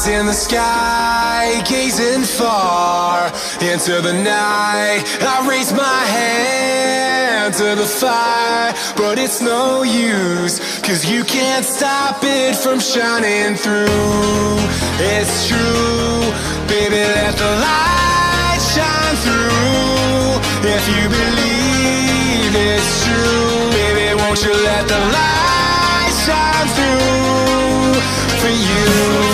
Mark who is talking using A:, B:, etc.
A: in the sky, gazing far into the night. I raise my hand to the fire, but it's no use, 'cause you can't stop it from shining through. It's true, baby, let the light shine through. If you believe it's true, baby, won't you let the light shine through for you?